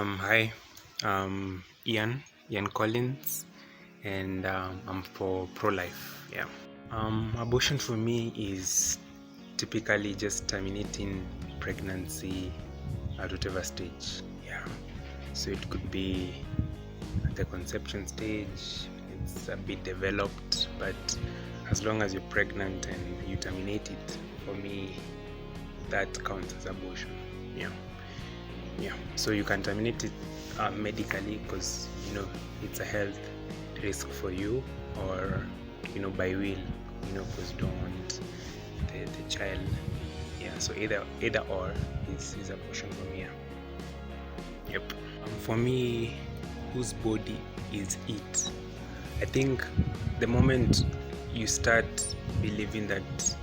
Hi, Ian Collins, and I'm for pro-life. Yeah. Abortion for me is typically just terminating pregnancy at whatever stage. Yeah. So it could be at the conception stage. It's a bit developed, but as long as you're pregnant and you terminate it, for me, that counts as abortion. Yeah, so you can terminate it medically, because it's a health risk for you, or by will, because you don't want the child. Yeah, so either or is abortion for me. Yep. For me, whose body is it? I think the moment you start believing that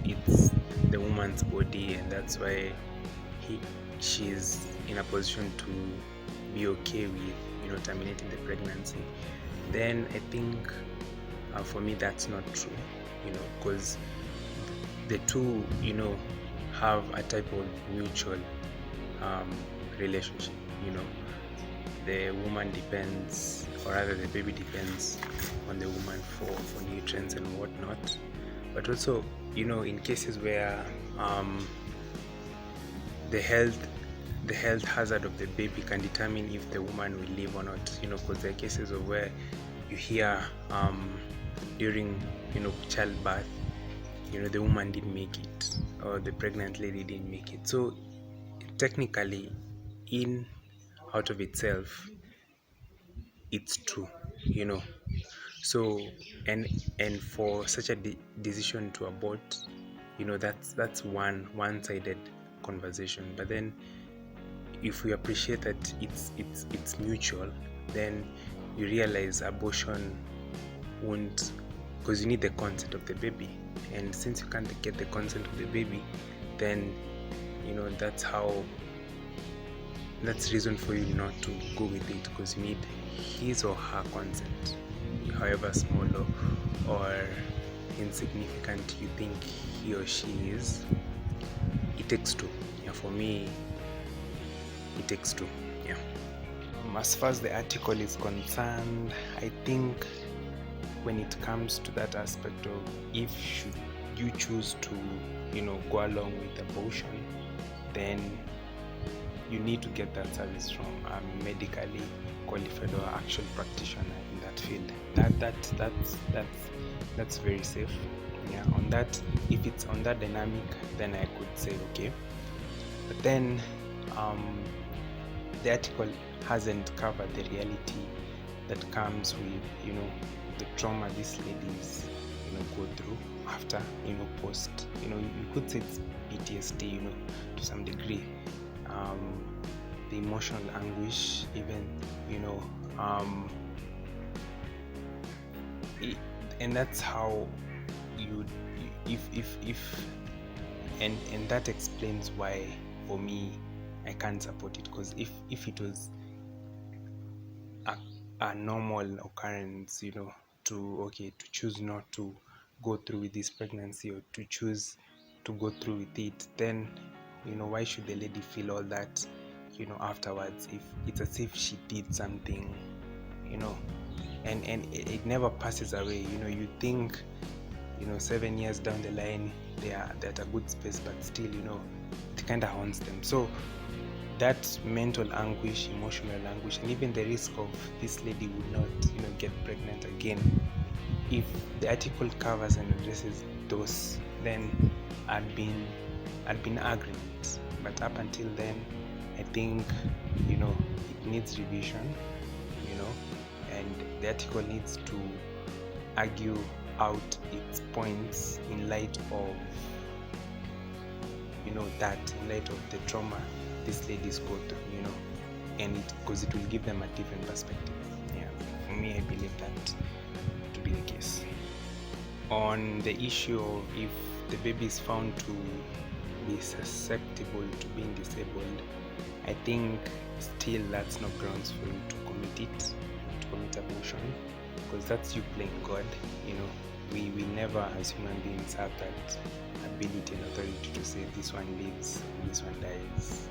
it's the woman's body, and that's why she's in a position to be okay with terminating the pregnancy, then I think for me that's not true, because the two have a type of mutual relationship. The woman depends, or rather the baby depends on the woman for nutrients and whatnot. But also in cases where the health hazard of the baby can determine if the woman will live or not, because there are cases of where you hear during childbirth, the woman didn't make it, or the pregnant lady didn't make it. So technically, in out of itself, it's true. So and for such a decision to abort, that's one-sided conversation. But then if we appreciate that it's mutual, then you realize abortion won't, because you need the consent of the baby, and since you can't get the consent of the baby, then that's reason for you not to go with it, because you need his or her consent, however small or insignificant you think he or she is. It takes two. Yeah, for me, it takes two. Yeah. As far as the article is concerned, I think when it comes to that aspect of if you choose to go along with abortion, then you need to get that service from a medically qualified or actual practitioner in that field. That's very safe. Yeah, on that, if it's on that dynamic, then I could say okay. But then the article hasn't covered the reality that comes with the trauma these ladies go through after post. You could say it's PTSD to some degree. The emotional anguish, even and that's how if and that explains why for me I can't support it, because if it was a normal occurrence, to choose not to go through with this pregnancy, or to choose to go through with it, then why should the lady feel all that afterwards, if it's as if she did something, and it never passes away. You think 7 years down the line they're at a good space, but still it kind of haunts them. So that mental anguish, emotional anguish, and even the risk of this lady would not get pregnant again, if the article covers and addresses those, then I'd been agreeing it. But up until then, I think it needs revision, and the article needs to argue out its points in light of in light of the trauma these ladies go through, and because it will give them a different perspective. Yeah, for me, I believe that to be the case. On the issue of if the baby is found to be susceptible to being disabled, I think still that's not grounds for you to commit abortion, because that's you playing God. We never as human beings have that ability and authority to say this one lives, this one dies.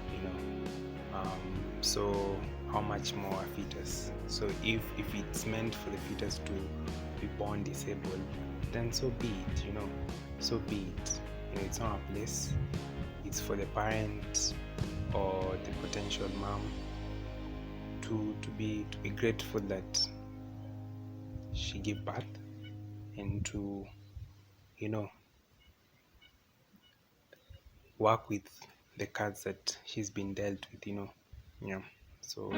So how much more a fetus? So if it's meant for the fetus to be born disabled, then so be it, so be it. It's not a place. It's for the parent or the potential mom to be grateful that she gave birth, and to work with the cards that she's been dealt with. Yeah. So